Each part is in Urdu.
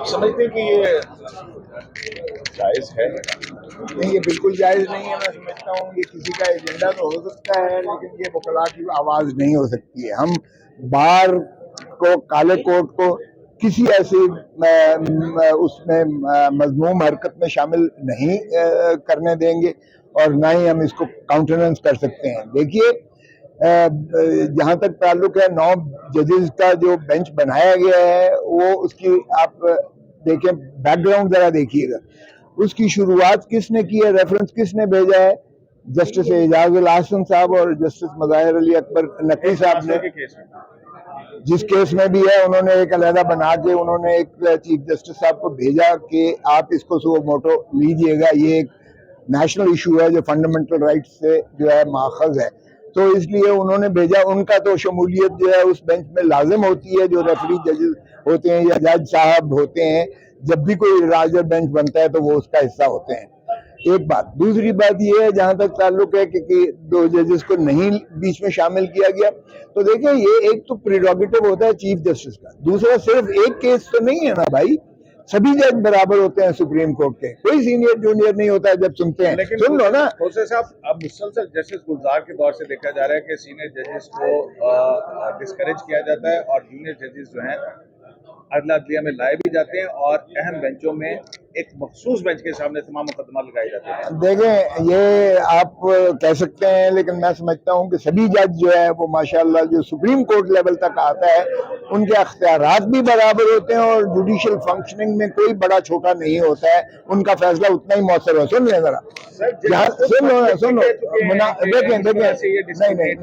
آپ سمجھتے ہیں کہ یہ جائز ہے؟ نہیں، یہ بالکل جائز نہیں ہے. میں سمجھتا ہوں یہ کسی کا ایجنڈا تو ہو سکتا ہے لیکن یہ وکلا کی آواز نہیں ہو سکتی ہے. ہم بار کو، کالے کوٹ کو کسی ایسی اس میں مذموم حرکت میں شامل نہیں کرنے دیں گے اور نہ ہی ہم اس کو کاؤنٹرنس کر سکتے ہیں. دیکھیے، جہاں تک تعلق ہے 9 ججز کا جو بینچ بنایا گیا ہے، وہ اس کی آپ دیکھیں بیک گراؤنڈ ذرا دیکھیے گا. اس کی شروعات کس نے کی ہے، ریفرنس کس نے بھیجا ہے؟ جسٹس اعجاز الحسن صاحب اور جسٹس مظاہر علی اکبر نقوی صاحب نے. جس کیس میں بھی ہے انہوں نے ایک علیحدہ بنا کے انہوں نے ایک چیف جسٹس صاحب کو بھیجا کہ آپ اس کو سو موٹو لیجئے گا، یہ ایک نیشنل ایشو ہے جو فنڈامنٹل رائٹ سے جو ہے ماخذ ہے. تو اس لیے انہوں نے بھیجا. ان کا تو شمولیت جو ہے اس بینچ میں لازم ہوتی ہے. جو ریفری ججز ہوتے ہیں یا جج صاحب ہوتے ہیں، جب بھی کوئی لارجر بینچ بنتا ہے تو وہ اس کا حصہ ہوتے ہیں. ایک بات. دوسری بات یہ ہے جہاں تک تعلق ہے کہ 2 ججز کو نہیں بیچ میں شامل کیا گیا، تو دیکھیں یہ ایک تو پریروگیٹو ہوتا ہے چیف جسٹس کا. دوسرا صرف ایک کیس تو نہیں ہے نا بھائی، سبھی جج برابر ہوتے ہیں سپریم کورٹ کے. کوئی سینئر جونیئر نہیں ہوتا ہے. جب سنتے ہیں سن لو نا. حسین صاحب، اب مسلسل جسٹس گلزار کے دور سے دیکھا جا رہا ہے کہ سینئر ججز کو ڈسکریج کیا جاتا ہے اور جونیئر ججز جو ہیں عدلیہ عدلیہ میں لائے بھی جاتے ہیں اور اہم بینچوں میں ایک مخصوص بینچ کے سامنے تمام مقدمہ لگائے جاتے ہیں. دیکھیں یہ آپ کہہ سکتے ہیں لیکن میں سمجھتا ہوں کہ سبھی جج جو ہے وہ ماشاءاللہ جو سپریم کورٹ لیول تک آتا ہے ان کے اختیارات بھی برابر ہوتے ہیں اور جوڈیشل فنکشننگ میں کوئی بڑا چھوٹا نہیں ہوتا ہے. ان کا فیصلہ اتنا ہی مؤثر ہو. سن لیں ذرا، سن لو دیکھیں نہیں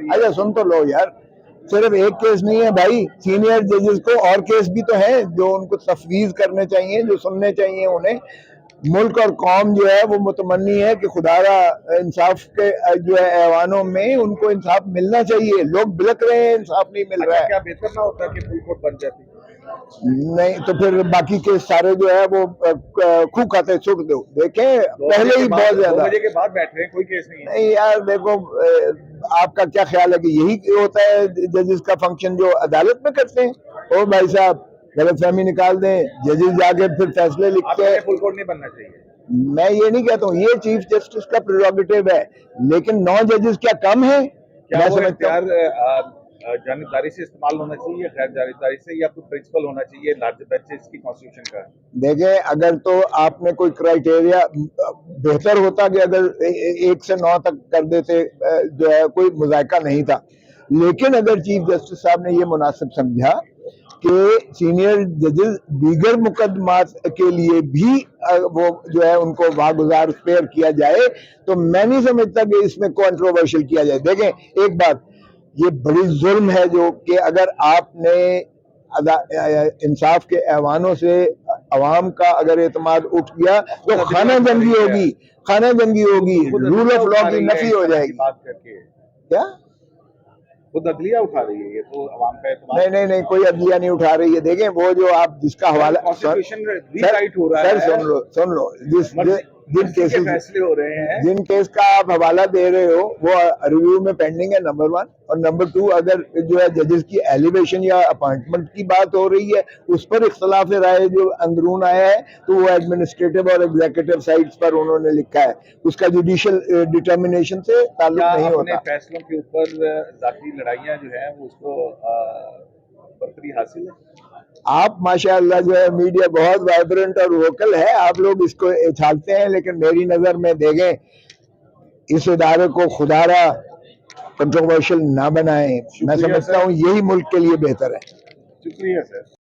اچھا سن تو لو یار. صرف ایک کیس نہیں ہے بھائی، سینئر ججز کو اور کیس بھی تو ہیں جو ان کو تفویض کرنے چاہیے، جو سننے چاہیے انہیں. ملک اور قوم جو ہے وہ متمنی ہے کہ خدا را انصاف کے جو ہے ایوانوں میں ان کو انصاف ملنا چاہیے. لوگ بلک رہے ہیں، انصاف نہیں مل رہا ہے. کیا بہتر نہ ہوتا کہ فل کورٹ بن جاتی؟ نہیں تو پھر باقی کیس سارے جو ہے وہ کھو کھاتے چھوڑ دو. دیکھیں پہلے ہی بہت زیادہ 2 بجے کے بعد بیٹھ رہے ہیں، کوئی کیس نہیں ہے. نہیں یار دیکھو، آپ کا کیا خیال ہے کہ یہی ہوتا ہے ججز کا فنکشن جو عدالت میں کرتے ہیں؟ او بھائی صاحب غلط فہمی نکال دیں. ججز جا کے پھر فیصلے لکھتے ہیں. فل کورٹ نہیں بننا چاہیے. میں یہ نہیں کہتا ہوں، یہ چیف جسٹس کا پریروگیٹو ہے، لیکن 9 ججز کیا کم ہیں؟ کیا وہ اختیار جانبداری سے استعمال ہونا چاہیے یا غیر جانبداری سے، یا کوئی پرنسپل ہونا چاہیے لارجر بینچز کی کانسٹیٹیوشن کا؟ دیکھیں اگر تو آپ نے کوئی کرائٹیریا، بہتر ہوتا کہ اگر 1 سے 9 تک کر دیتے، جو ہے کوئی مذائقہ نہیں تھا. لیکن اگر چیف جسٹس صاحب نے یہ مناسب سمجھا کہ سینئر ججز دیگر مقدمات کے لیے بھی وہ جو ہے ان کو واگزار اسپیئر کیا جائے، تو میں نہیں سمجھتا کہ اس میں کنٹروورشل کیا جائے. دیکھیں ایک بات، یہ بڑی ظلم ہے جو کہ اگر آپ نے انصاف کے ایوانوں سے عوام کا اگر اعتماد اٹھ گیا تو خانہ جنگی ہوگی، خانہ جنگی ہوگی، رول آف لا کی نفی ہو جائے گی. کیا خود عدلیہ اٹھا رہی ہے، یہ تو عوام کا اعتماد نہیں کوئی عدلیہ نہیں اٹھا رہی ہے. دیکھیں وہ جو آپ جس کا حوالہ سن لو جن فیصلے ہو رہے ہیں، جن کیس کا آپ حوالہ دے رہے ہو وہ ریویو میں پینڈنگ ہے، نمبر 1. اور نمبر 2، اگر جو ہے ججز کی ایلیویشن یا اپوائنٹمنٹ کی بات ہو رہی ہے، اس پر اختلاف رائے جو اندرون آیا ہے تو وہ ایڈمنسٹریٹو اور ایگزیکٹو سائٹس پر انہوں نے لکھا ہے. اس کا جوڈیشل ڈٹرمنیشن سے تعلق نہیں ہوتا. اپنے فیصلوں کے اوپر ذاتی لڑائیاں جو ہیں وہ اس کو برتری حاصل ہے. آپ ماشاءاللہ جو ہے میڈیا بہت وائبرنٹ اور ووکل ہے، آپ لوگ اس کو اچھالتے ہیں، لیکن میری نظر میں دیکھیں اس ادارے کو خدا را کنٹروورشل نہ بنائیں. میں سمجھتا ہوں یہی ملک کے لیے بہتر ہے. شکریہ سر.